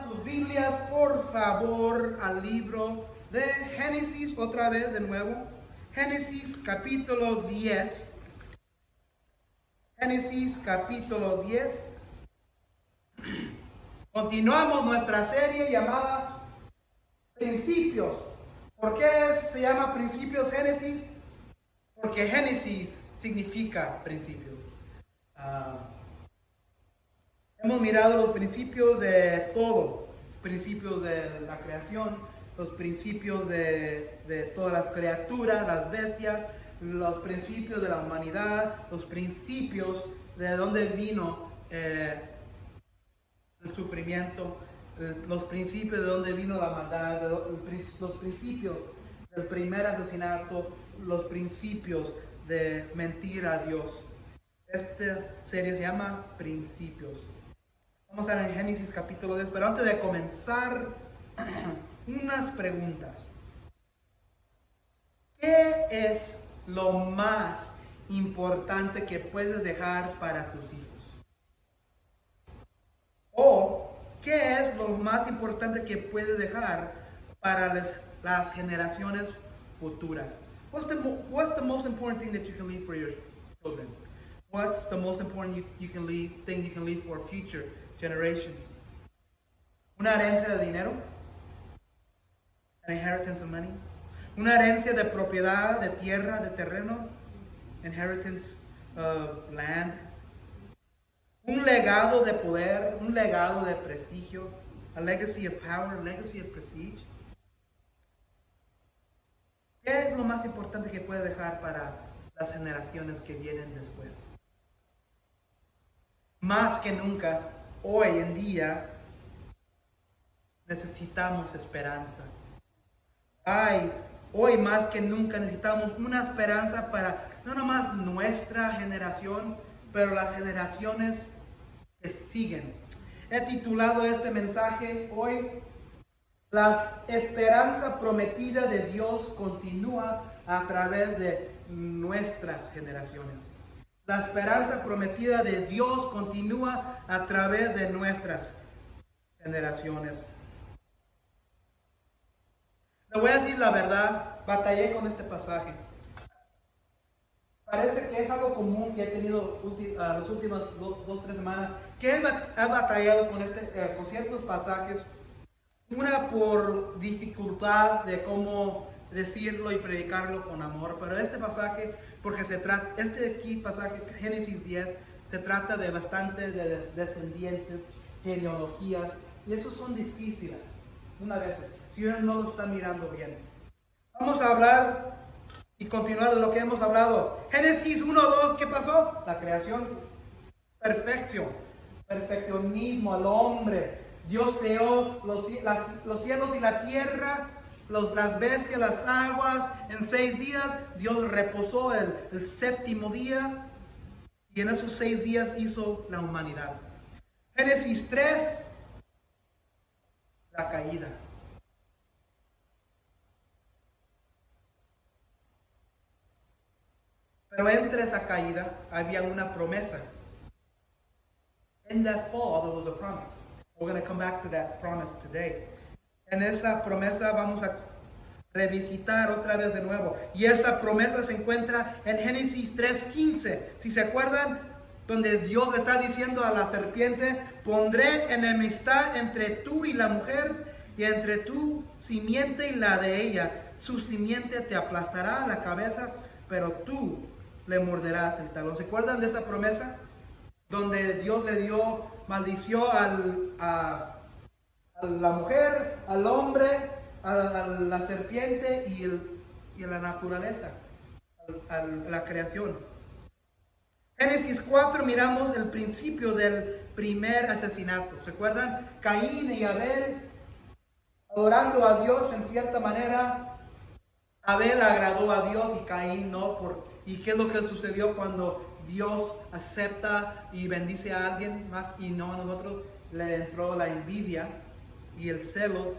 sus Biblias, por favor, al libro de Génesis, otra vez de nuevo. Génesis capítulo 10. Génesis capítulo 10. Continuamos nuestra serie llamada Principios. ¿Por qué se llama Principios Génesis? Porque Génesis significa principios. Hemos mirado los principios de todo, los principios de la creación, los principios de todas las criaturas, las bestias, los principios de la humanidad, los principios de dónde vino el sufrimiento, los principios de dónde vino la maldad, los principios del primer asesinato, los principios de mentir a Dios. Esta serie se llama Principios. Vamos a estar en Génesis capítulo 10, pero antes de comenzar, unas preguntas. ¿Qué es lo más importante que puedes dejar para tus hijos? ¿O qué es lo más importante que puedes dejar para las generaciones futuras? What's the most important thing that you can leave for your children? What's the most important thing you can leave for future generations? Una herencia de dinero, an inheritance of money. Una herencia de propiedad, de tierra, de terreno, inheritance of land. Un legado de poder, un legado de prestigio, a legacy of power, a legacy of prestige. ¿Qué es lo más importante que puede dejar para las generaciones que vienen después? Más que nunca, hoy en día, necesitamos esperanza. Hoy más que nunca necesitamos una esperanza para no nomás nuestra generación, pero las generaciones que siguen. He titulado este mensaje hoy, La esperanza prometida de Dios continúa a través de nuestras generaciones. La esperanza prometida de Dios continúa a través de nuestras generaciones. Le voy a decir la verdad, batallé con este pasaje. Parece que es algo común que he tenido las últimas 2-3 semanas, que he batallado con ciertos pasajes. Una por dificultad de cómo decirlo y predicarlo con amor, pero este pasaje, porque pasaje, Génesis 10, se trata de bastante de descendientes, genealogías, y esos son difíciles, una vez, si uno no lo está mirando bien. Vamos a hablar y continuar de lo que hemos hablado. Génesis 1-2, ¿qué pasó? La creación, perfección, perfeccionismo al hombre. Dios creó los cielos y la tierra, las bestias, las aguas, en 6 días. Dios reposó el séptimo día y en esos 6 días hizo la humanidad. Génesis 3, la caída. Pero entre esa caída había una promesa. In that fall there was a promise. We're going to come back to that promise today. En esa promesa vamos a revisitar otra vez de nuevo. Y esa promesa se encuentra en Génesis 3:15. Si se acuerdan, donde Dios le está diciendo a la serpiente: pondré enemistad entre tú y la mujer, y entre tu simiente y la de ella. Su simiente te aplastará la cabeza, pero tú le morderás el talón. ¿Se acuerdan de esa promesa? Donde Dios maldició a la mujer, al hombre, a la serpiente y a la naturaleza, a la creación. Génesis 4 miramos el principio del primer asesinato. ¿Se acuerdan? Caín y Abel adorando a Dios en cierta manera. Abel agradó a Dios y Caín no. ¿Y qué es lo que sucedió cuando Dios acepta y bendice a alguien más y no a nosotros? Le entró la envidia y el celos.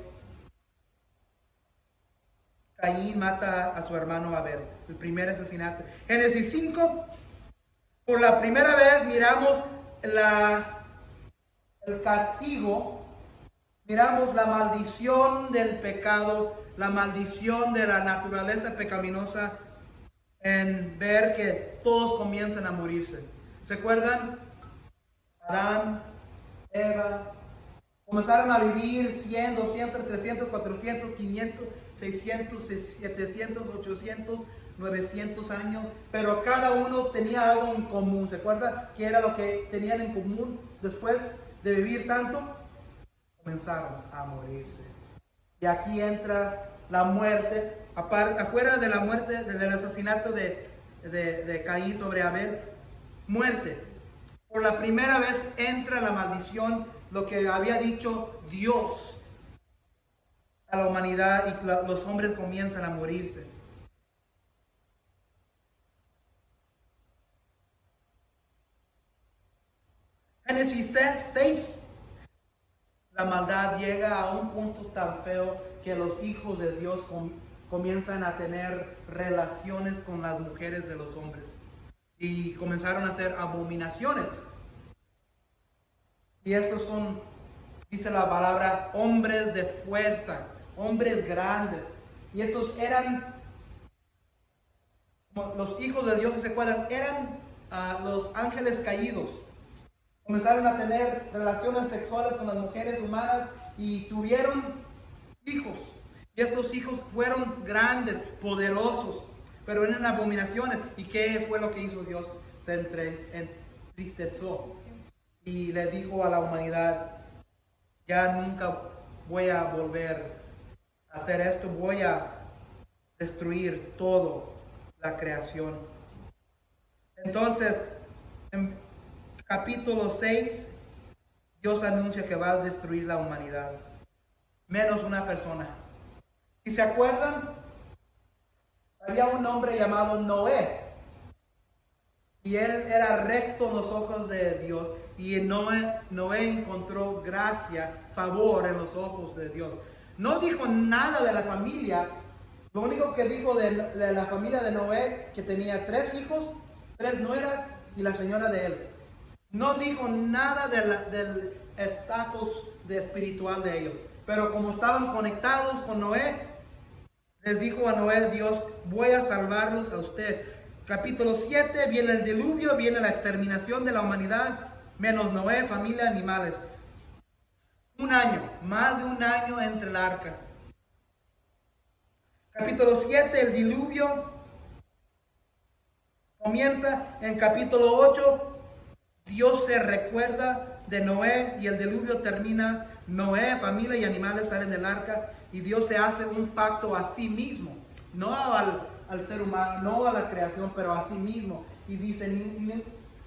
Caín mata a su hermano Abel, el primer asesinato. Génesis 5, por la primera vez miramos el castigo miramos la maldición del pecado, la maldición de la naturaleza pecaminosa, en ver que todos comienzan a morirse. ¿Se acuerdan? Adán, Eva, comenzaron a vivir 100, 200, 300, 400, 500, 600, 700, 800, 900 años, pero cada uno tenía algo en común. ¿Se acuerda qué era lo que tenían en común después de vivir tanto? Comenzaron a morirse. Y aquí entra la muerte, afuera de la muerte, del asesinato de Caín sobre Abel, muerte. Por la primera vez entra la maldición, lo que había dicho Dios a la humanidad, y los hombres comienzan a morirse. Génesis 6, la maldad llega a un punto tan feo que los hijos de Dios comienzan a tener relaciones con las mujeres de los hombres y comenzaron a hacer abominaciones. Y estos son, dice la palabra, hombres de fuerza, hombres grandes. Y estos eran, como los hijos de Dios, si se acuerdan, eran los ángeles caídos. Comenzaron a tener relaciones sexuales con las mujeres humanas y tuvieron hijos. Y estos hijos fueron grandes, poderosos, pero eran abominaciones. ¿Y qué fue lo que hizo Dios? Se entristeció y le dijo a la humanidad: ya nunca voy a volver a hacer esto, voy a destruir toda la creación. Entonces, en capítulo 6, Dios anuncia que va a destruir la humanidad, menos una persona. Si se acuerdan, había un hombre llamado Noé, y él era recto en los ojos de Dios, y Noé encontró gracia, favor en los ojos de Dios. No dijo nada de la familia. Lo único que dijo de la familia de Noé, que tenía 3 hijos, 3 nueras y la señora de él. No dijo nada del estatus espiritual de ellos. Pero como estaban conectados con Noé, les dijo a Noé Dios: voy a salvarlos a usted. Capítulo 7, viene el diluvio, viene la exterminación de la humanidad, menos Noé, familia, animales. 1 año, más de 1 año entre el arca. Capítulo 7, el diluvio comienza. En capítulo 8, Dios se recuerda de Noé y el diluvio termina. Noé, familia y animales salen del arca y Dios se hace un pacto a sí mismo, no al ser humano, no a la creación, pero a sí mismo. Y dice: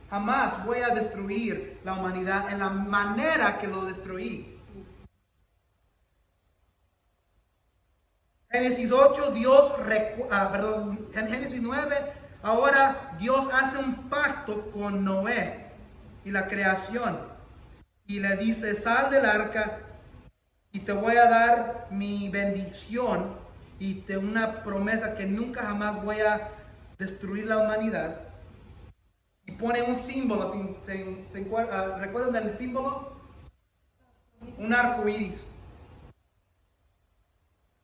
jamás voy a destruir la humanidad en la manera que lo destruí. Génesis 8, Génesis 9, ahora Dios hace un pacto con Noé y la creación. Y le dice: sal del arca y te voy a dar mi bendición y una promesa que nunca jamás voy a destruir la humanidad. Y pone un símbolo. ¿Recuerdan del símbolo? Un arco iris.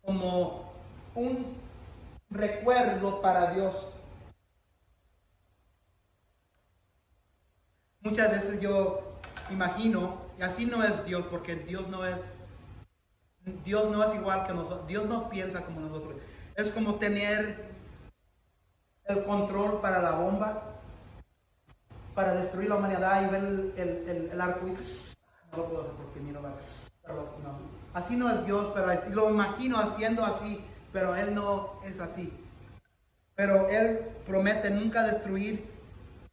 Como un recuerdo para Dios. Muchas veces yo imagino, y así no es Dios, porque Dios no es igual que nosotros. Dios no piensa como nosotros. Es como tener el control para la bomba, para destruir la humanidad y ver el arco iris. No lo puedo hacer porque miro mal. No. Así no es Dios, pero lo imagino haciendo así, pero Él no es así. Pero Él promete nunca destruir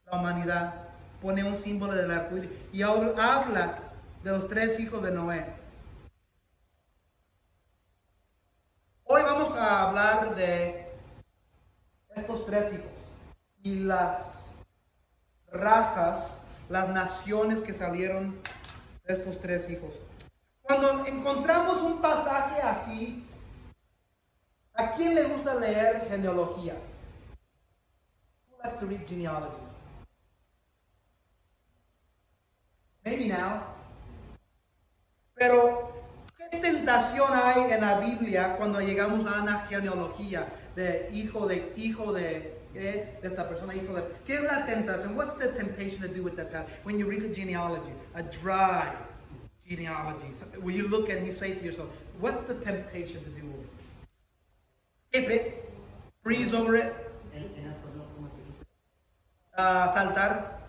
la humanidad. Pone un símbolo del arco iris y habla de los 3 hijos de Noé. Hoy vamos a hablar de estos 3 hijos y las razas, las naciones que salieron de estos 3 hijos. Cuando encontramos un pasaje así, ¿a quién le gusta leer genealogías? Who likes to read genealogies? Maybe now. Pero, ¿qué ¿Qué tentación hay en la Biblia cuando llegamos a una genealogía de hijo de esta persona, hijo de... ¿Qué es la tentación? What's the temptation to do with that? When you read the genealogy, a dry genealogy, where you look at it and you say to yourself, what's the temptation to do? Skip it, breeze over it, saltar.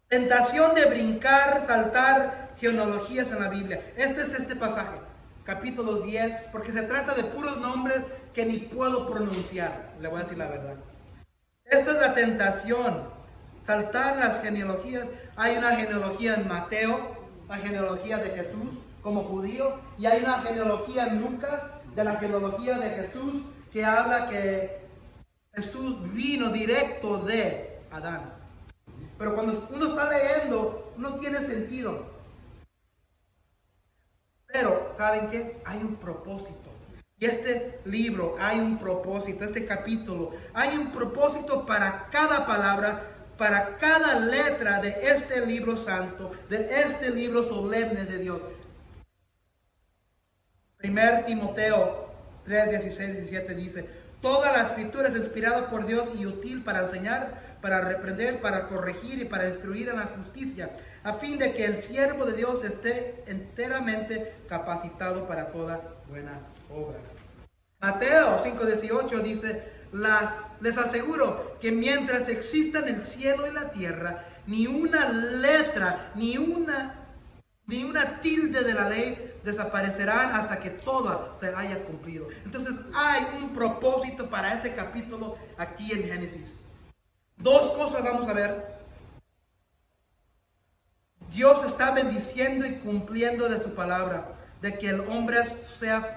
Tentación de brincar, saltar genealogías en la Biblia. Este es este pasaje, capítulo 10, porque se trata de puros nombres que ni puedo pronunciar, le voy a decir la verdad. Esta es la tentación, saltar las genealogías. Hay una genealogía en Mateo, la genealogía de Jesús como judío, y hay una genealogía en Lucas, de la genealogía de Jesús, que habla que Jesús vino directo de Adán. Pero cuando uno está leyendo, no tiene sentido. Pero, ¿saben qué? Hay un propósito. Y este libro hay un propósito, este capítulo, hay un propósito para cada palabra, para cada letra de este libro santo, de este libro solemne de Dios. 1 Timoteo 3, 16, 17 dice: toda la escritura es inspirada por Dios y útil para enseñar, para reprender, para corregir y para instruir en la justicia, a fin de que el siervo de Dios esté enteramente capacitado para toda buena obra. Mateo 5:18 dice: les aseguro que mientras existan el cielo y la tierra, ni una letra, ni una tilde de la ley desaparecerán hasta que toda se haya cumplido. Entonces hay un propósito para este capítulo aquí en Génesis. Dos cosas vamos a ver. Dios está bendiciendo y cumpliendo de su palabra, de que el hombre sea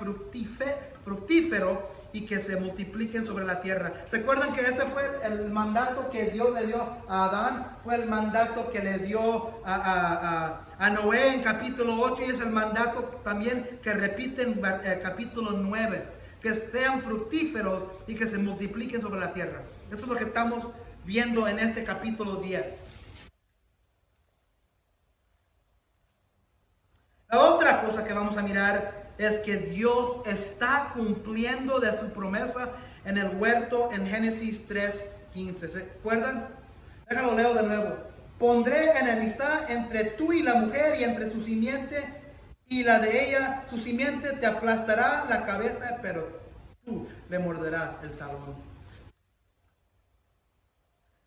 fructífero y que se multipliquen sobre la tierra. ¿Se acuerdan que ese fue el mandato que Dios le dio a Adán? Fue el mandato que le dio a Noé en capítulo 8, y es el mandato también que repite en capítulo 9, que sean fructíferos y que se multipliquen sobre la tierra. Eso es lo que estamos viendo en este capítulo 10. La otra cosa que vamos a mirar es que Dios está cumpliendo de su promesa en el huerto en Génesis 3:15. ¿Se acuerdan? Déjalo leo de nuevo. Pondré enemistad entre tú y la mujer, y entre su simiente y la de ella. Su simiente te aplastará la cabeza, pero tú le morderás el talón.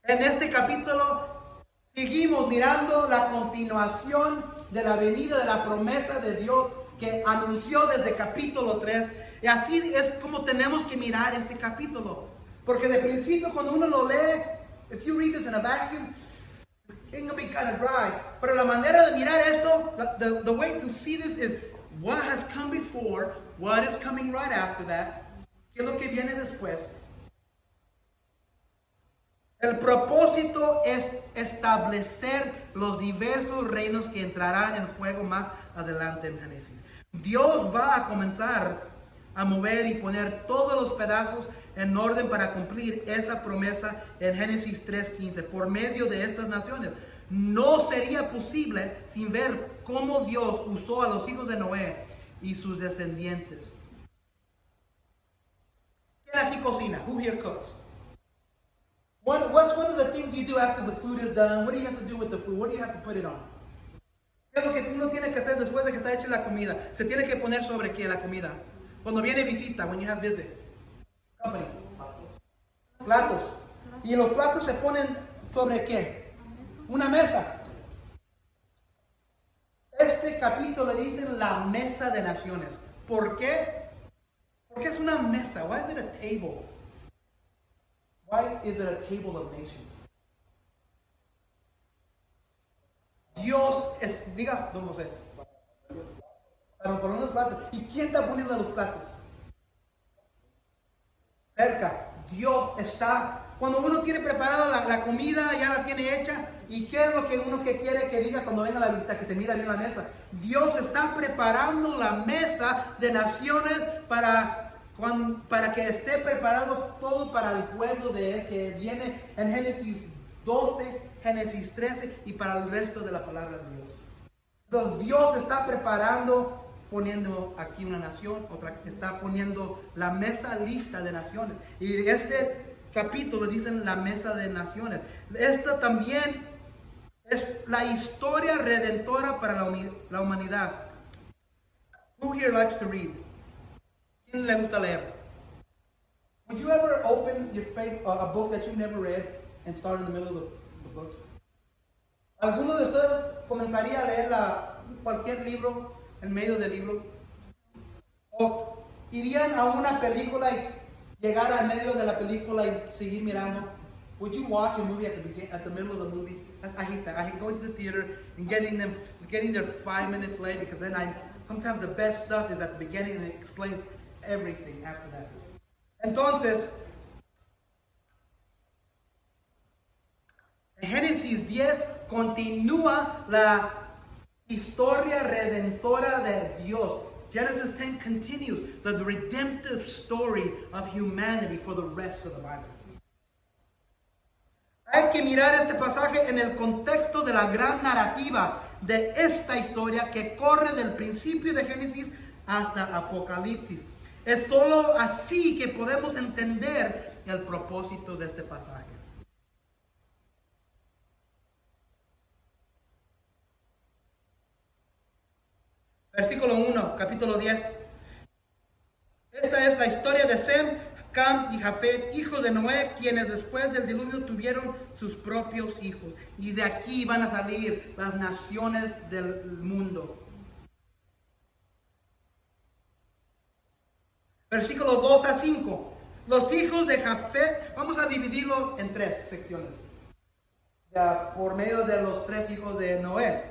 En este capítulo seguimos mirando la continuación de la venida de la promesa de Dios que anunció desde capítulo 3. Y así es como tenemos que mirar este capítulo. Porque de principio, cuando uno lo lee, if you read this in a vacuum, it's going to be kind of dry. Pero la manera de mirar esto, the way to see this is what has come before, what is coming right after that, qué es lo que viene después. El propósito es establecer los diversos reinos que entrarán en juego más adelante en Génesis. Dios va a comenzar a mover y poner todos los pedazos en orden para cumplir esa promesa en Génesis 3:15 por medio de estas naciones. No sería posible sin ver cómo Dios usó a los hijos de Noé y sus descendientes. ¿Quién aquí cocina? Who here cooks? What's one of the things you do after the food is done? What do you have to do with the food? What do you have to put it on? ¿Qué es lo que uno tiene que hacer después de que está hecha la comida? Se tiene que poner sobre qué la comida. Cuando viene visita, when you have visit. Company. Platos. Y los platos se ponen sobre qué? Una mesa. Este capítulo le dicen la mesa de naciones. ¿Por qué? Porque es una mesa. Why is it a table? Why is it a table of nations? Dios es, diga, don José, para poner los platos. ¿Y quién está poniendo los platos? Cerca. Dios está, cuando uno tiene preparada la comida, ya la tiene hecha. ¿Y qué es lo que uno quiere que diga cuando venga la visita? Que se mira bien la mesa. Dios está preparando la mesa de naciones para que esté preparado todo para el pueblo de Él que viene en Génesis 12, Génesis 13 y para el resto de la palabra de Dios. Entonces Dios está preparando, poniendo aquí una nación, otra está poniendo la mesa lista de naciones. Y este capítulo dicen la mesa de naciones. Esta también es la historia redentora para la humanidad. Who here likes to read? ¿Quién le gusta leer? Would you ever open your a book that you've never read and start in the middle of the book? ¿Alguno de ustedes comenzaría a leer cualquier libro en medio del libro? ¿O irían a una película y llegar al medio de la película y seguir mirando? Would you watch a movie at the middle of the movie? I hate that. I hate going to the theater and getting there 5 minutes late, because then sometimes the best stuff is at the beginning and it explains everything after that. Entonces, en Génesis 10 continúa la historia redentora de Dios. Genesis 10 continues the redemptive story of humanity for the rest of the Bible. Hay que mirar este pasaje en el contexto de la gran narrativa de esta historia que corre del principio de Génesis hasta Apocalipsis. Es solo así que podemos entender el propósito de este pasaje. Versículo 1, capítulo 10. Esta es la historia de Sem, Cam y Jafet, hijos de Noé, quienes después del diluvio tuvieron sus propios hijos. Y de aquí van a salir las naciones del mundo. Versículo 2 a 5. Los hijos de Jafet, vamos a dividirlo en 3 secciones. Ya por medio de los 3 hijos de Noé.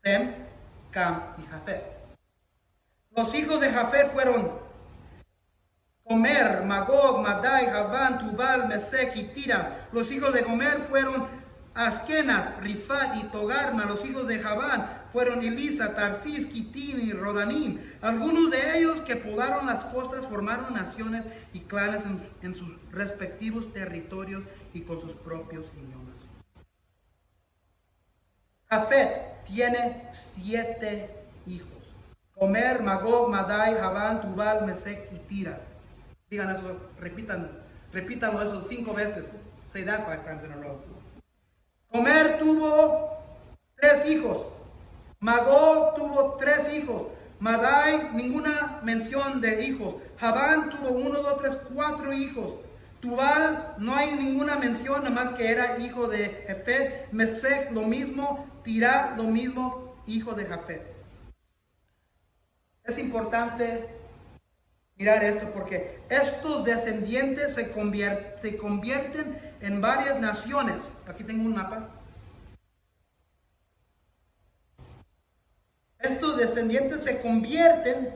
Sem, Cam y Jafet. Los hijos de Jafet fueron Gomer, Magog, Madai, Javán, Tubal, Mesec y Tiras. Los hijos de Gomer fueron Askenas, Rifat y Togarma. Los hijos de Javán fueron Elisa, Tarsis, Kitim y Rodanim. Algunos de ellos que poblaron las costas formaron naciones y clanes en sus respectivos territorios y con sus propios idiomas. Jafet tiene 7 hijos. Gomer, Magog, Madai, Javán, Tubal, Mesec y Tira. Digan eso, repítanlo eso 5 veces. Say that 5 times in a row. Gomer tuvo 3 hijos. Magog tuvo 3 hijos. Madai, ninguna mención de hijos. Javán tuvo 1, 2, 3, 4 hijos. Tubal, no hay ninguna mención, nada más que era hijo de Jafet. Mesec, lo mismo. Tirá, lo mismo, hijo de Jafet. Es importante mirar esto porque estos descendientes se convierten en varias naciones. Aquí tengo un mapa. Estos descendientes se convierten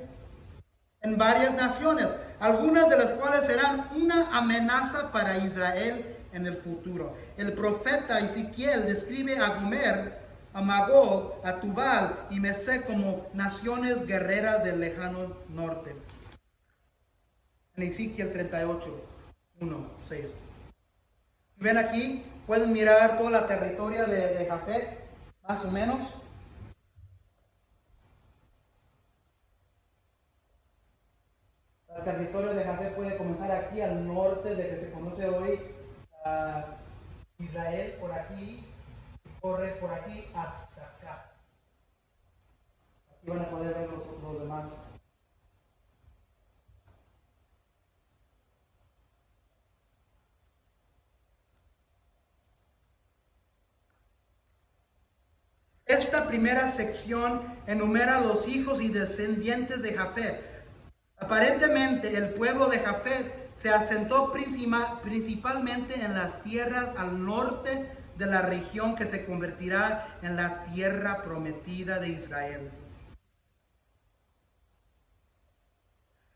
en varias naciones, algunas de las cuales serán una amenaza para Israel en el futuro. El profeta Ezequiel describe a Gomer, a Magog, a Tubal y Mesec como naciones guerreras del lejano norte. En Ezequiel 38, 1, 6. Si ven aquí, pueden mirar toda la territoria de Jafet, más o menos. El territorio de Jafet puede comenzar aquí al norte de que se conoce hoy Israel, por aquí, y corre por aquí hasta acá. Aquí van a poder ver los demás. Esta primera sección enumera los hijos y descendientes de Jafet. Aparentemente el pueblo de Jafet se asentó principalmente en las tierras al norte de la región que se convertirá en la tierra prometida de Israel.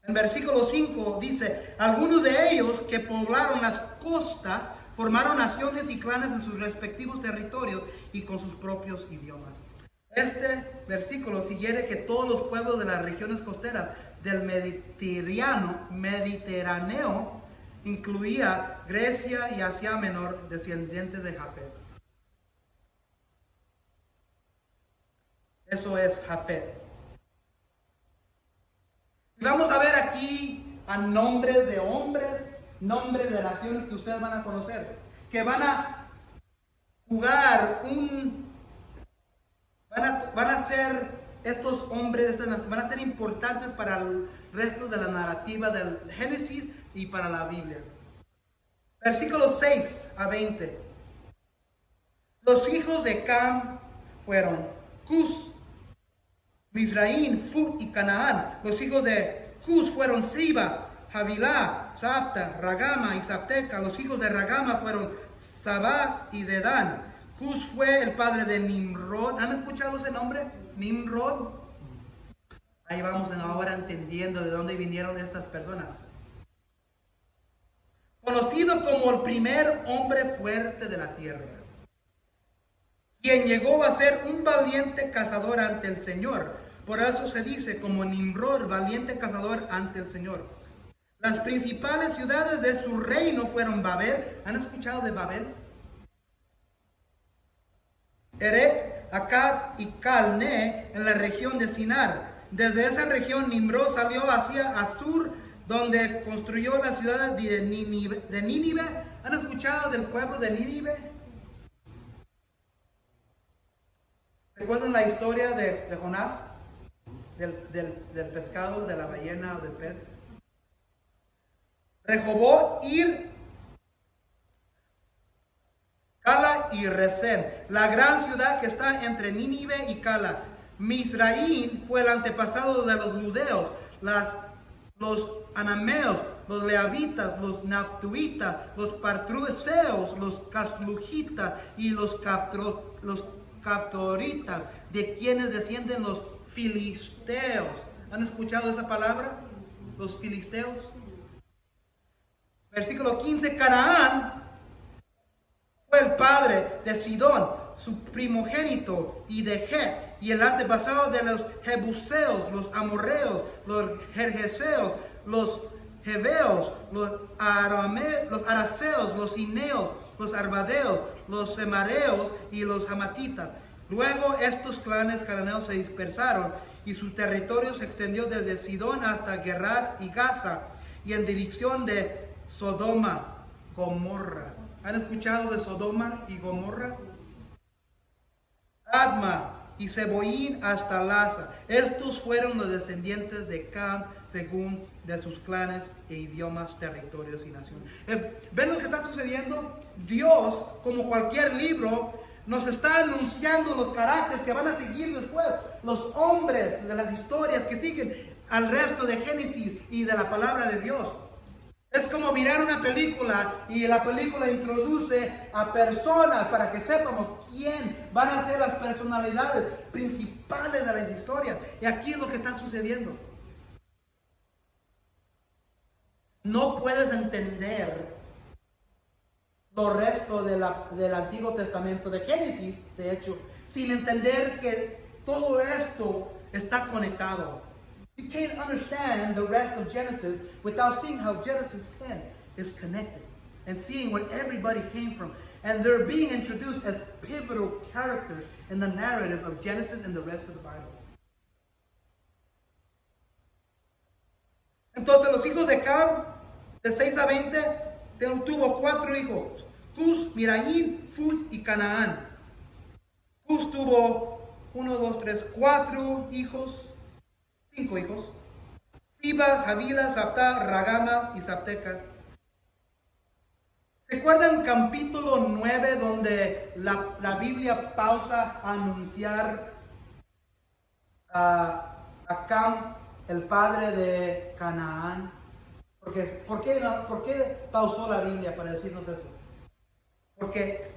En versículo 5 dice, algunos de ellos que poblaron las costas formaron naciones y clanes en sus respectivos territorios y con sus propios idiomas. Este versículo sugiere que todos los pueblos de las regiones costeras del Mediterráneo incluía Grecia y Asia Menor, descendientes de Jafet. Eso es Jafet. Y vamos a ver aquí a nombres de hombres, nombres de naciones que ustedes van a conocer, que van a jugar van a ser estos hombres, van a ser importantes para el resto de la narrativa del Génesis y para la Biblia. Versículos 6 a 20. Los hijos de Cam fueron Cus, Mizraim, Fut y Canaán. Los hijos de Cus fueron Siba, Havilá, Sapta, Ragama y Sapteca. Los hijos de Ragama fueron Sabá y Dedán. Cus fue el padre de Nimrod. ¿Han escuchado ese nombre? Nimrod. Ahí vamos ahora entendiendo de dónde vinieron estas personas. Conocido como el primer hombre fuerte de la tierra, quien llegó a ser un valiente cazador ante el Señor. Por eso se dice como Nimrod, valiente cazador ante el Señor. Las principales ciudades de su reino fueron Babel. ¿Han escuchado de Babel? Erech, Akkad y Calné en la región de Sinar. Desde esa región Nimrod salió hacia Asur, donde construyó la ciudad de Nínive. ¿Han escuchado del pueblo de Nínive? ¿Recuerdan la historia de Jonás? Del pescado, de la ballena o del pez. Rehobot, Ir, Cala y Resén, la gran ciudad que está entre Nínive y Cala. Mizraim fue el antepasado de los ludeos, los anameos, los leavitas, los naftuitas, los patruseos, los caslujitas y los caftoritas, de quienes descienden los filisteos. ¿Han escuchado esa palabra? Los filisteos. Versículo 15, Canaán fue el padre de Sidón, su primogénito, y de Het, y el antepasado de los jebuseos, los amorreos, los gergeseos, los heveos, los araceos, los cineos, los arbadeos, los semareos y los hamatitas. Luego estos clanes cananeos se dispersaron y su territorio se extendió desde Sidón hasta Gerar y Gaza y en dirección de Sodoma, Gomorra. ¿Han escuchado de Sodoma y Gomorra? Adma y Seboín hasta Laza. Estos fueron los descendientes de Cam según de sus clanes e idiomas, territorios y naciones. ¿Ven lo que está sucediendo? Dios, como cualquier libro, nos está anunciando los caracteres que van a seguir después, los hombres de las historias que siguen al resto de Génesis y de la palabra de Dios. Es como mirar una película y la película introduce a personas para que sepamos quién van a ser las personalidades principales de las historias. Y aquí es lo que está sucediendo. No puedes entender lo resto del Antiguo Testamento de Génesis, de hecho, sin entender que todo esto está conectado. You can't understand the rest of Genesis without seeing how Genesis 10 is connected and seeing where everybody came from. And they're being introduced as pivotal characters in the narrative of Genesis and the rest of the Bible. Entonces los hijos de Cam, de 6 a 20, tuvo 4 hijos. Cus, Mizraim, Fut y Canaán. Cus tuvo 4 hijos. 5 hijos. Siba, Havila, Sapta, Ragama y Sapteca. ¿Recuerdan capítulo 9 donde la Biblia pausa a anunciar a Cam, el padre de Canaán? ¿Por qué pausó la Biblia para decirnos eso? Porque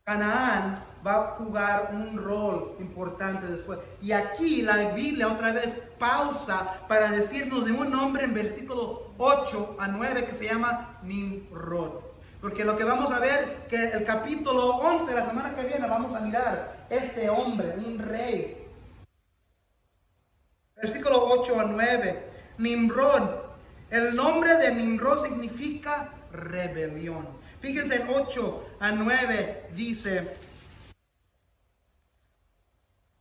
Canaán va a jugar un rol importante después. Y aquí la Biblia otra vez pausa para decirnos de un hombre en versículo 8 a 9 que se llama Nimrod. Porque lo que vamos a ver, que el capítulo 11, la semana que viene, vamos a mirar este hombre, un rey. Versículo 8 a 9. Nimrod El nombre de Nimrod significa rebelión. Fíjense en 8 a 9 dice: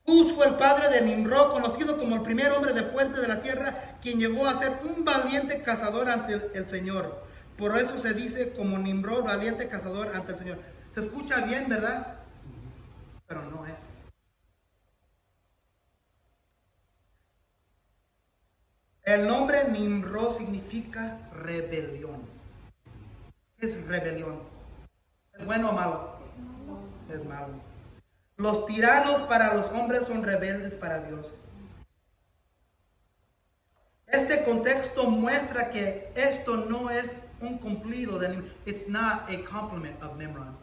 Cus fue el padre de Nimrod, conocido como el primer hombre de fuerte de la tierra, quien llegó a ser un valiente cazador ante el Señor. Por eso se dice como Nimrod, valiente cazador ante el Señor. Se escucha bien, ¿verdad? Pero no es. El nombre Nimrod significa rebelión. ¿Qué es rebelión? ¿Es bueno o malo? Es malo. Los tiranos para los hombres son rebeldes para Dios. Este contexto muestra que esto no es un cumplido de Nimrod. It's not a compliment of Nimrod.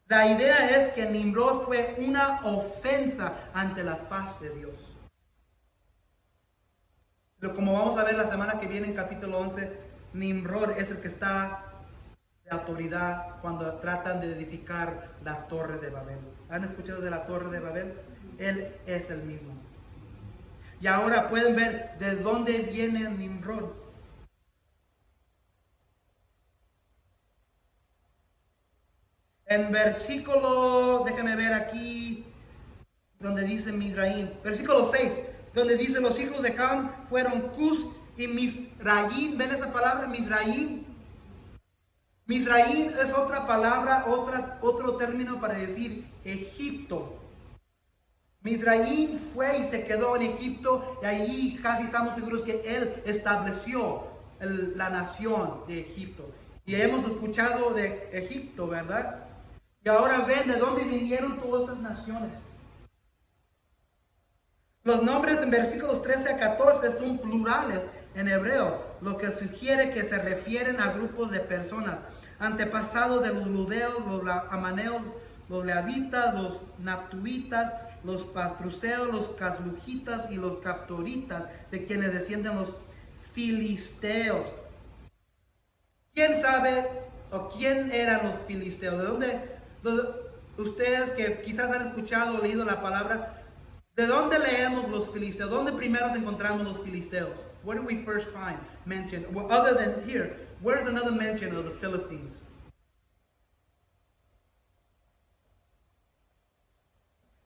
La idea es que Nimrod fue una ofensa ante la faz de Dios. Como vamos a ver la semana que viene en capítulo 11, Nimrod es el que está de autoridad cuando tratan de edificar la Torre de Babel. ¿Han escuchado de la Torre de Babel? Él es el mismo. Y ahora pueden ver de dónde viene Nimrod. En versículo, déjame ver aquí, donde dice Mizraim, versículo 6, donde dice los hijos de Cam fueron Cus y Mizraim. ¿Ven esa palabra, Mizraim? Mizraim es otra palabra, otro término para decir Egipto. Mizraim fue y se quedó en Egipto, y ahí casi estamos seguros que él estableció la nación de Egipto. Y hemos escuchado de Egipto, ¿verdad? Y ahora ven de dónde vinieron todas estas naciones. Los nombres en versículos 13 a 14 son plurales en hebreo, lo que sugiere que se refieren a grupos de personas, antepasados de los ludeos, los amaneos, los leavitas, los naftuitas, los patruseos, los caslujitas y los caftoritas, de quienes descienden los filisteos. ¿Quién sabe o quién eran los filisteos? ¿De dónde? Ustedes que quizás han escuchado o leído la palabra, ¿de dónde leemos los filisteos? ¿Dónde primero encontramos los filisteos? Where do we first find mention? Well, other than here, where's another mention of the Philistines?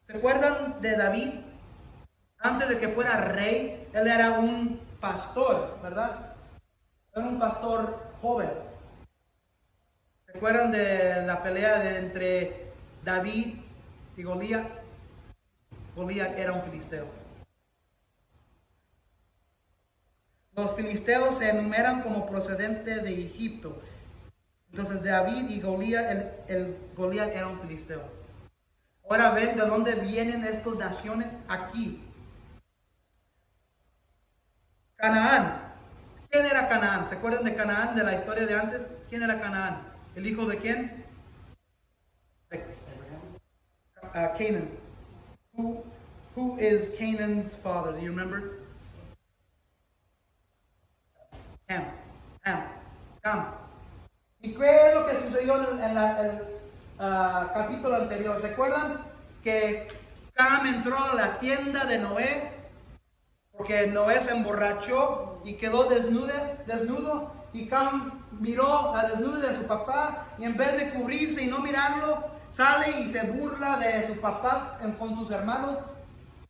¿Se acuerdan de David? Antes de que fuera rey, él era un pastor, ¿verdad? Era un pastor joven. ¿Se acuerdan de la pelea entre David y Goliat? Goliat era un filisteo. Los filisteos se enumeran como procedentes de Egipto. Entonces David y Goliat, el Goliat era un filisteo. Ahora ven de dónde vienen estas naciones aquí. Canaán. ¿Quién era Canaán? ¿Se acuerdan de Canaán, de la historia de antes? ¿Quién era Canaán? ¿El hijo de quién? Canaan. Who is Canaan's father? Do you remember? Cam. ¿Y qué es lo que sucedió en el capítulo anterior? ¿Se acuerdan que Cam entró a la tienda de Noé? Porque Noé se emborrachó y quedó desnudo. Y Cam miró la desnudez de su papá y en vez de cubrirse y no mirarlo, sale y se burla de su papá con sus hermanos.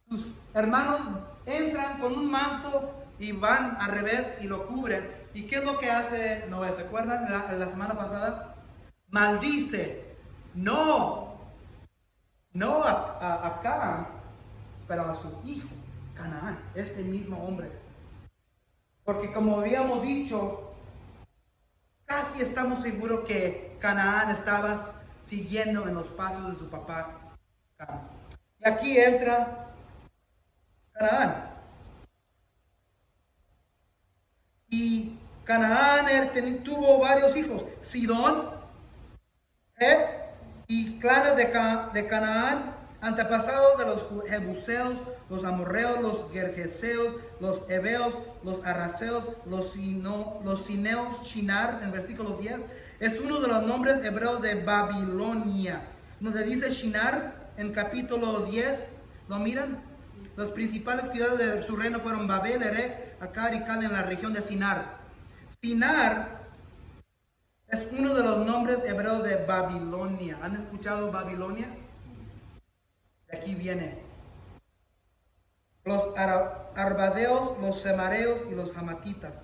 Sus hermanos entran con un manto y van al revés y lo cubren. ¿Y qué es lo que hace Noé? ¿Se acuerdan la semana pasada? Maldice. No a Cam, pero a su hijo, Canaán, este mismo hombre. Porque como habíamos dicho, casi estamos seguros que Canaán estaba siguiendo en los pasos de su papá Cam. Y aquí entra Canaán. Y Canaán tuvo varios hijos: Sidón, y clanes de Canaán, antepasados de los jebuseos, los amorreos, los gergeseos, los heveos, los arraseos, los cineos. Shinar, en versículo 10, es uno de los nombres hebreos de Babilonia. Nos dice Shinar en capítulo 10, ¿lo miran? Las principales ciudades de su reino fueron Babel, Erech, Akkad y Cal en la región de Sinar. Sinar es uno de los nombres hebreos de Babilonia. ¿Han escuchado Babilonia? De aquí viene. Los arbadeos, los semareos y los hamatitas.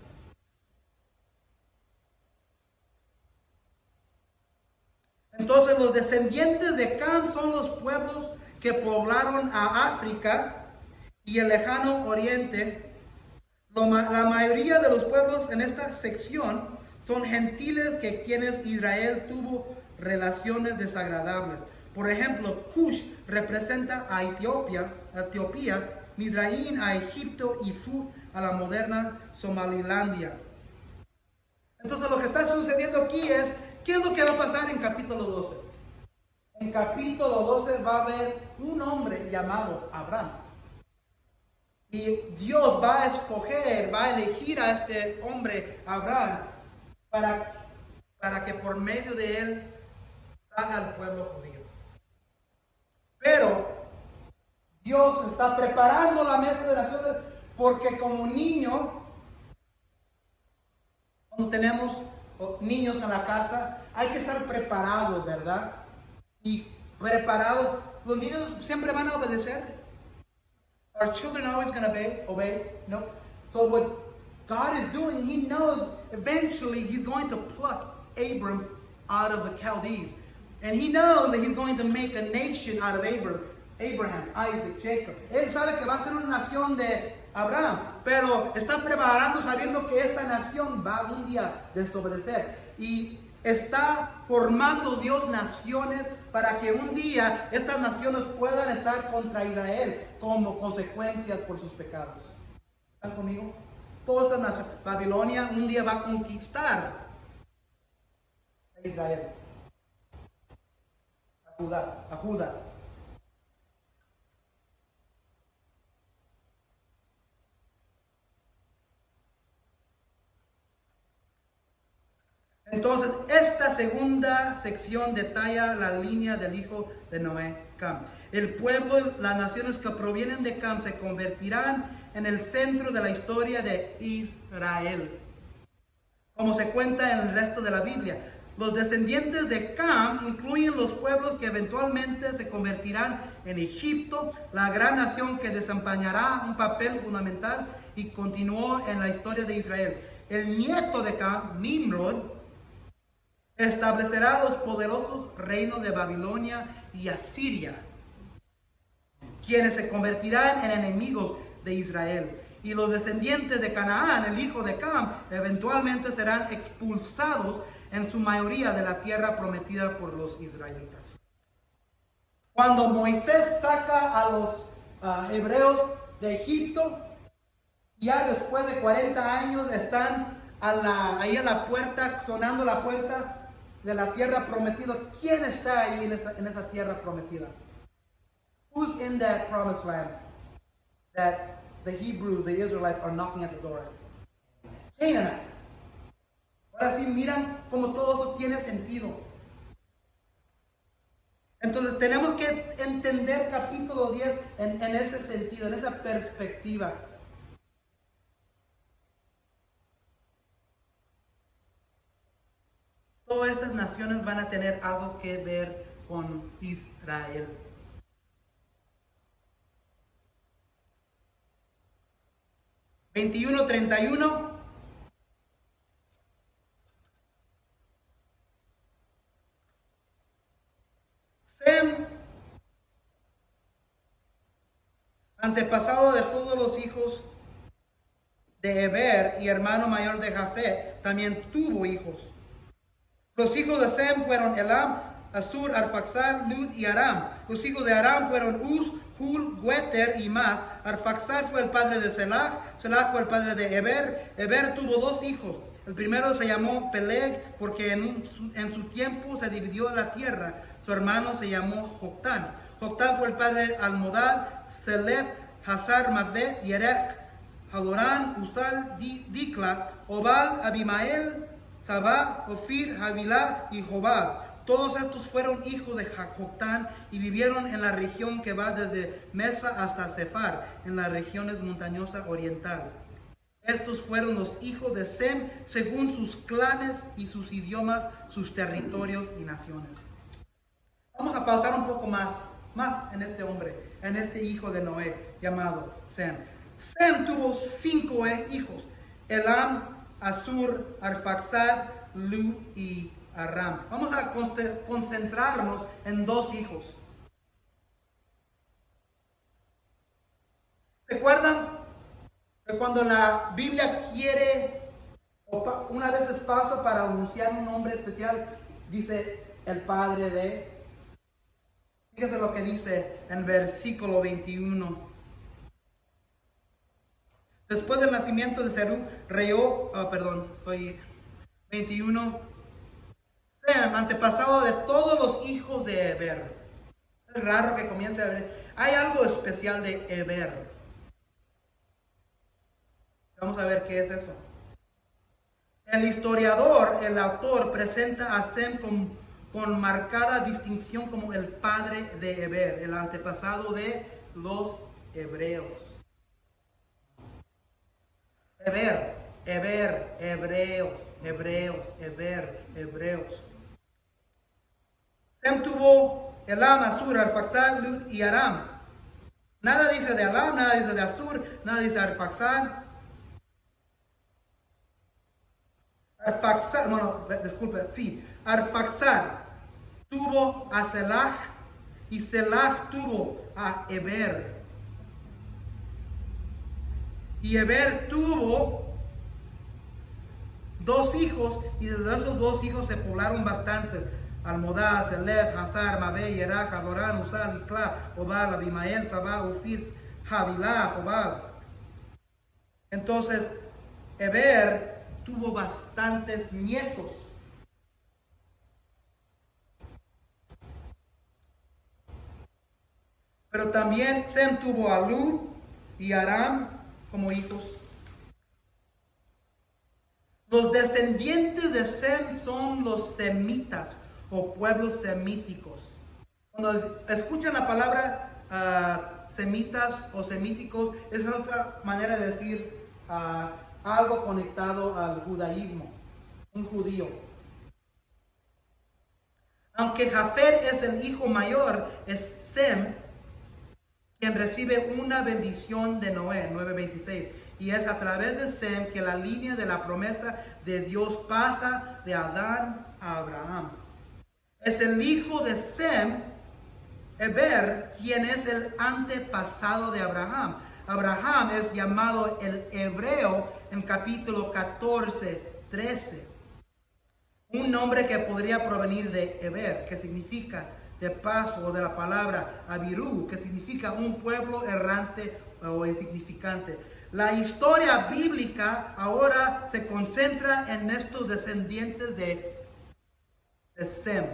Entonces los descendientes de Cam son los pueblos que poblaron a África y el lejano oriente. La mayoría de los pueblos en esta sección son gentiles que quienes Israel tuvo relaciones desagradables. Por ejemplo, Cush representa a Etiopía, Mizraim a Egipto y Fut a la moderna Somalilandia. Entonces lo que está sucediendo aquí es, ¿qué es lo que va a pasar en capítulo 12? En capítulo 12 va a haber un hombre llamado Abraham. Y Dios va a escoger, va a elegir a este hombre, Abraham, para que por medio de él salga el pueblo judío. Pero Dios está preparando la mesa de naciones porque como niño, cuando tenemos niños en la casa, hay que estar preparados, ¿verdad? Y preparados, los niños siempre van a obedecer. Are children always going to obey? No. So what God is doing, He knows eventually He's going to pluck Abram out of the Chaldees. And He knows that He's going to make a nation out of Abraham, Isaac, Jacob. Él sabe que va a ser una nación de Abraham, pero está preparando sabiendo que esta nación va un día a desobedecer. Y está formando Dios naciones para que un día estas naciones puedan estar contra Israel como consecuencias por sus pecados. ¿Están conmigo? Todas estas naciones. Babilonia un día va a conquistar a Israel. A Judá. Entonces, esta segunda sección detalla la línea del hijo de Noé, Cam. El pueblo, las naciones que provienen de Cam se convertirán en el centro de la historia de Israel, como se cuenta en el resto de la Biblia. Los descendientes de Cam incluyen los pueblos que eventualmente se convertirán en Egipto, la gran nación que desempeñará un papel fundamental y continuó en la historia de Israel. El nieto de Cam, Nimrod, establecerá los poderosos reinos de Babilonia y Asiria, quienes se convertirán en enemigos de Israel. Y los descendientes de Canaán, el hijo de Cam, eventualmente serán expulsados en su mayoría de la tierra prometida por los israelitas. Cuando Moisés saca a los hebreos de Egipto, ya después de 40 años están ahí a la puerta, sonando la puerta de la tierra prometida. ¿Quién está ahí en esa tierra prometida? Who's in that promised land that the Hebrews, the Israelites, are knocking at the door at? Canaanites. Ahora sí, miran cómo todo eso tiene sentido. Entonces tenemos que entender capítulo 10 en ese sentido, en esa perspectiva. Todas estas naciones van a tener algo que ver con Israel. (21:31) Sem, antepasado de todos los hijos de Eber y hermano mayor de Jafet, también tuvo hijos. Los hijos de Sem fueron Elam, Asur, Arfaxad, Lud y Aram. Los hijos de Aram fueron Uz, Hul, Gueter y más. Arfaxad fue el padre de Selah, Selah fue el padre de Eber. Eber tuvo dos hijos. El primero se llamó Peleg porque en su tiempo se dividió la tierra. Su hermano se llamó Joctán. Joctán fue el padre de Almodad, Selef, Hazar, Mavet, Yerech, Hadorán, Usal, Dikla, Obal, Abimael, Sabá, Ofir, Havilá y Jobab. Todos estos fueron hijos de Joctán y vivieron en la región que va desde Mesa hasta Sefar, en las regiones montañosas oriental. Estos fueron los hijos de Sem según sus clanes y sus idiomas, sus territorios y naciones. Vamos a pausar un poco más en este hombre, en este hijo de Noé llamado Sem. Sem tuvo 5 hijos: Elam, Asur, Arfaxad, Lu y Aram. Vamos a concentrarnos en 2 hijos. ¿Se acuerdan que cuando la Biblia quiere, o una vez es paso para anunciar un nombre especial, dice el padre de? Fíjense lo que dice en versículo 21. Después del nacimiento de Serug, reyó, 21, Sem, antepasado de todos los hijos de Eber. Es raro que comience a ver. Hay algo especial de Eber. Vamos a ver qué es eso. El historiador, el autor, presenta a Sem con marcada distinción como el padre de Eber, el antepasado de los hebreos. Eber, hebreos. Sem tuvo Elam, Asur, Arfaxad, Lud y Aram. Nada dice de Elam, nada dice de Asur, nada dice de Arfaxad. Arfaxad tuvo a Selah y Selah tuvo a Eber. Y Eber tuvo 2 hijos, y de esos 2 hijos se poblaron bastante: Almodá, Selef, Hazar, Mabé, Yerach, Adorán, Usal, Ikla, Obal, Abimael, Sabá, Ufis, Javilá, Obal. Entonces, Eber tuvo bastantes nietos. Pero también Sem tuvo a Lud y Aram como hijos. Los descendientes de Sem son los semitas o pueblos semíticos. Cuando escuchan la palabra semitas o semíticos, es otra manera de decir algo conectado al judaísmo, un judío. Aunque Jafet es el hijo mayor, es Sem quien recibe una bendición de Noé, 9:26. Y es a través de Sem que la línea de la promesa de Dios pasa de Adán a Abraham. Es el hijo de Sem, Eber, quien es el antepasado de Abraham. Abraham es llamado el hebreo en capítulo 14:13. Un nombre que podría provenir de Eber, que significa de paso, o de la palabra Abiru, que significa un pueblo errante o insignificante. La historia bíblica ahora se concentra en estos descendientes de Sem.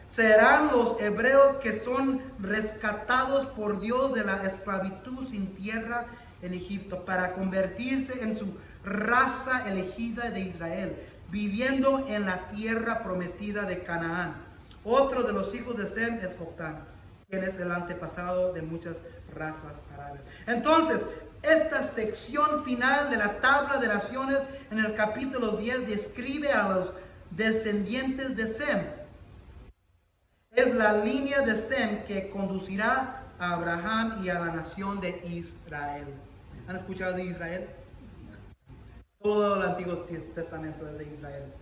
Serán los hebreos que son rescatados por Dios de la esclavitud sin tierra en Egipto para convertirse en su raza elegida de Israel, viviendo en la tierra prometida de Canaán. Otro de los hijos de Sem es Joctán, quien es el antepasado de muchas razas árabes. Entonces, esta sección final de la tabla de naciones en el capítulo 10 describe a los descendientes de Sem. Es la línea de Sem que conducirá a Abraham y a la nación de Israel. ¿Han escuchado de Israel? Todo el Antiguo Testamento es de Israel.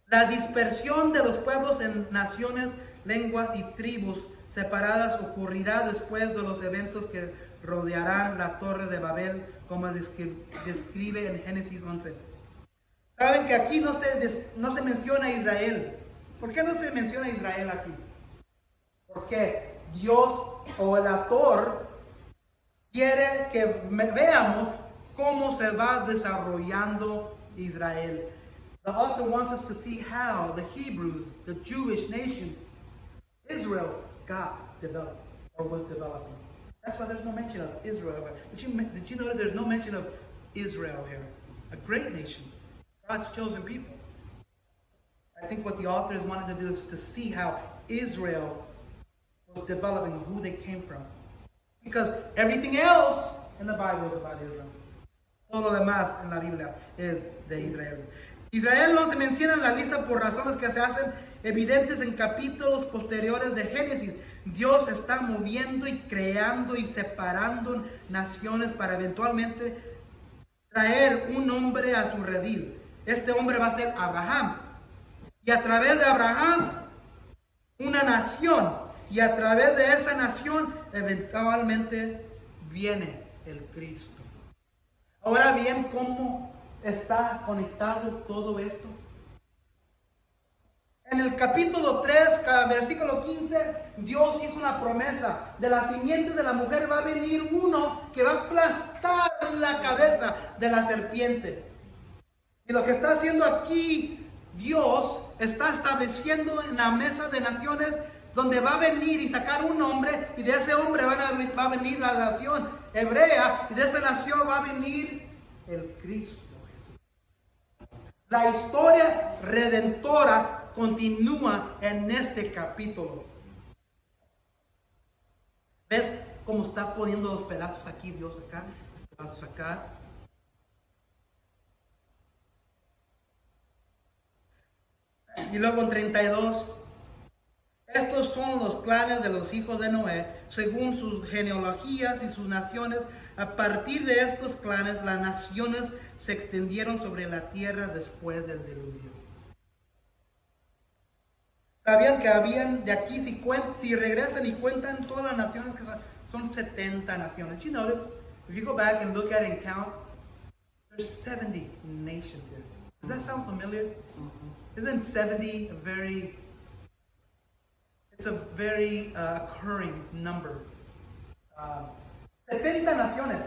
La dispersión de los pueblos en naciones, lenguas y tribus separadas ocurrirá después de los eventos que rodearán la Torre de Babel, como describe en Génesis 11. Saben que aquí no se menciona Israel. ¿Por qué no se menciona Israel aquí? Porque Dios o el autor quiere que veamos cómo se va desarrollando Israel. The author wants us to see how the Hebrews, the Jewish nation, Israel, got developed or was developing. That's why there's no mention of Israel. Did you notice there's no mention of Israel here? A great nation, God's chosen people. I think what the authors wanted to do is to see how Israel was developing, who they came from. Because everything else in the Bible is about Israel. Todo lo demás en la Biblia es de Israel. Israel no se menciona en la lista por razones que se hacen evidentes en capítulos posteriores de Génesis. Dios está moviendo y creando y separando naciones para eventualmente traer un hombre a su redil. Este hombre va a ser Abraham. Y a través de Abraham, una nación. Y a través de esa nación, eventualmente viene el Cristo. Ahora bien, ¿cómo está conectado todo esto? En el capítulo 3, versículo 15, Dios hizo una promesa. De la simiente de la mujer va a venir uno que va a aplastar la cabeza de la serpiente. Y lo que está haciendo aquí Dios está estableciendo en la mesa de naciones donde va a venir y sacar un hombre, y de ese hombre va a venir la nación hebrea, y de esa nación va a venir el Cristo Jesús. La historia redentora continúa en este capítulo. ¿Ves cómo está poniendo los pedazos aquí, Dios acá, los pedazos acá? Y luego en 32, estos son los clanes de los hijos de Noé, según sus genealogías y sus naciones. A partir de estos clanes, las naciones se extendieron sobre la tierra después del diluvio. ¿Sabían que habían de aquí, si regresan y cuentan todas las naciones, que son 70 naciones? You notice, if you go back and look at it and count, there's 70 nations here. Does that sound familiar? Isn't 70 it's a very occurring number. 70 naciones.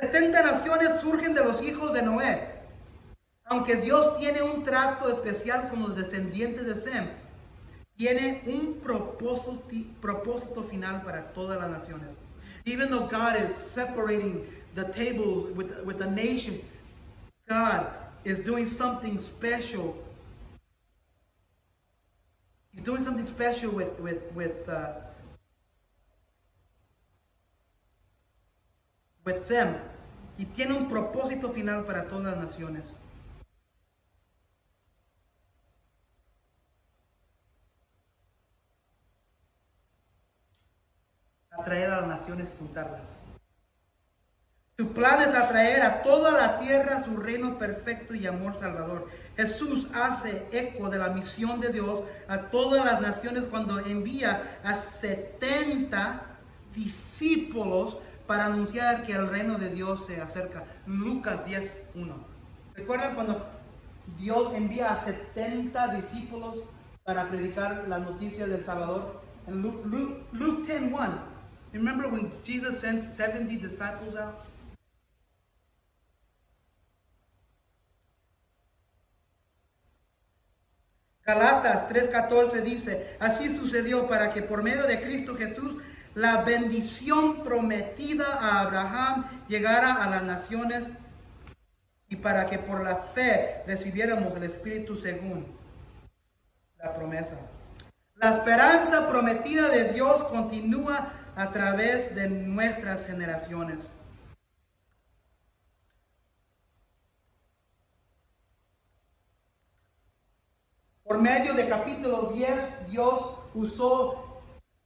70 naciones surgen de los hijos de Noé. Aunque Dios tiene un trato especial con los descendientes de Sem, tiene un propósito final para todas las naciones. Even though God is separating the tables with the nations, God is doing something special. He's doing something special with Sem. Y tiene un propósito final para todas las naciones. Atraer a las naciones, juntarlas. Su plan es atraer a toda la tierra a su reino perfecto y amor salvador. Jesús hace eco de la misión de Dios a todas las naciones cuando envía a 70 discípulos para anunciar que el reino de Dios se acerca. Lucas 10:1. ¿Recuerdan cuando Dios envía a 70 discípulos para predicar la noticia del Salvador? En Luke 10:1. Remember when Jesus sent 70 disciples out? Galatas 3:14 dice, así sucedió para que por medio de Cristo Jesús la bendición prometida a Abraham llegara a las naciones y para que por la fe recibiéramos el Espíritu según la promesa. La esperanza prometida de Dios continúa a través de nuestras generaciones. Por medio de capítulo 10, Dios usó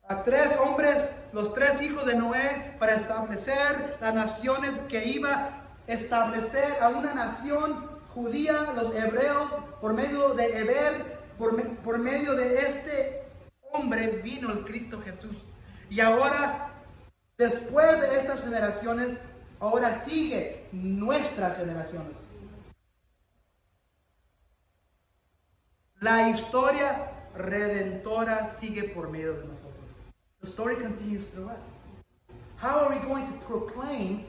a 3 hombres, los 3 hijos de Noé, para establecer las naciones que iba a establecer a una nación judía, los hebreos, por medio de Eber, por medio de este hombre vino el Cristo Jesús. Y ahora, después de estas generaciones, ahora sigue nuestras generaciones. La historia redentora sigue por medio de nosotros. The story continues through us. How are we going to proclaim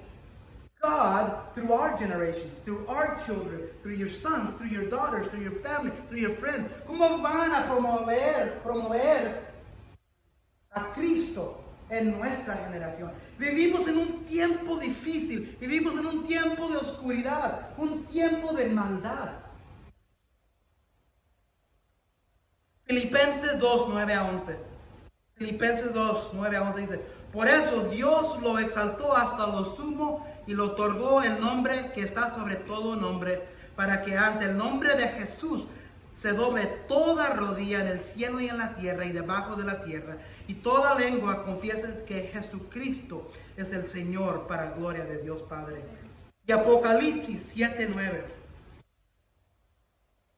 God through our generations, through our children, through your sons, through your daughters, through your family, through your friends? ¿Cómo van a promover a Cristo en nuestra generación? Vivimos en un tiempo difícil, vivimos en un tiempo de oscuridad, un tiempo de maldad. Filipenses 2, 9 a 11. Filipenses 2, 9 a 11 dice, por eso Dios lo exaltó hasta lo sumo y le otorgó el nombre que está sobre todo nombre, para que ante el nombre de Jesús se doble toda rodilla en el cielo y en la tierra y debajo de la tierra, y toda lengua confiese que Jesucristo es el Señor, para gloria de Dios Padre. Y Apocalipsis 7, 9.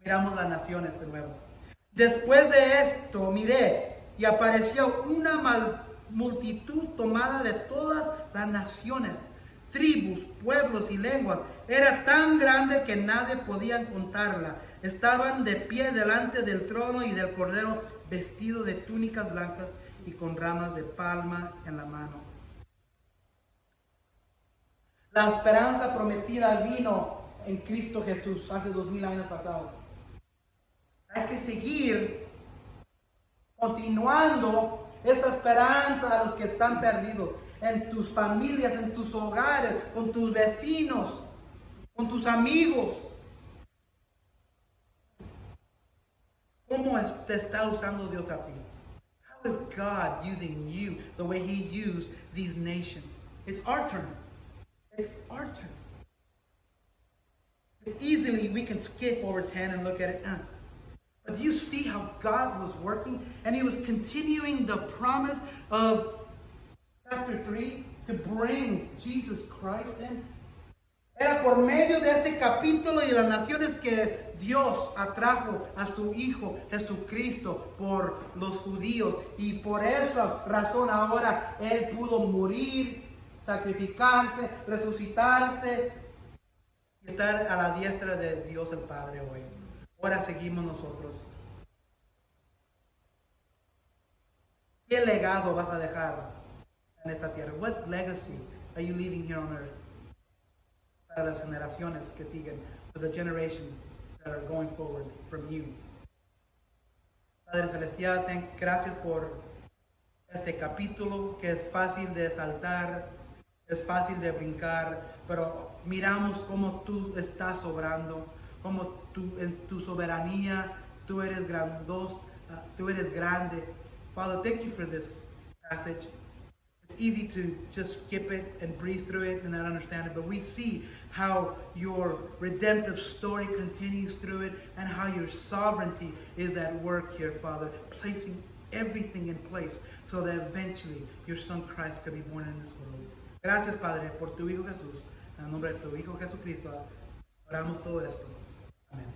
Miramos las naciones de nuevo. Después de esto miré y apareció una multitud tomada de todas las naciones, tribus, pueblos y lenguas. Era tan grande que nadie podía contarla. Estaban de pie delante del trono y del Cordero, vestidos de túnicas blancas y con ramas de palma en la mano. La esperanza prometida vino en Cristo Jesús hace 2000 años pasados. Hay que seguir continuando esa esperanza a los que están perdidos, en tus familias, en tus hogares, con tus vecinos, con tus amigos. ¿Cómo te está usando Dios a ti? How is God using you the way He used these nations? It's our turn. It's our turn. It's easily we can skip over 10 and look at it. But do you see how God was working? And He was continuing the promise of chapter 3 to bring Jesus Christ in. Era por medio de este capítulo y de las naciones que Dios atrajo a su Hijo Jesucristo por los judíos. Y por esa razón ahora Él pudo morir, sacrificarse, resucitarse y estar a la diestra de Dios el Padre hoy. Ahora seguimos nosotros. ¿Qué legado vas a dejar en esta tierra? What legacy are you leaving here on earth? Para las generaciones que siguen, for the generations that are going forward from you. Padre Celestial, gracias por este capítulo que es fácil de saltar, es fácil de brincar, pero miramos cómo tú estás obrando, cómo tú, en tu soberanía, tú eres grandoso, tú eres grande. Father, thank you for this passage. It's easy to just skip it and breeze through it and not understand it, but we see how your redemptive story continues through it and how your sovereignty is at work here, Father, placing everything in place so that eventually your Son Christ could be born in this world. Gracias, Padre, por tu Hijo Jesús. En el nombre de tu Hijo Jesucristo, oramos todo esto. Amén.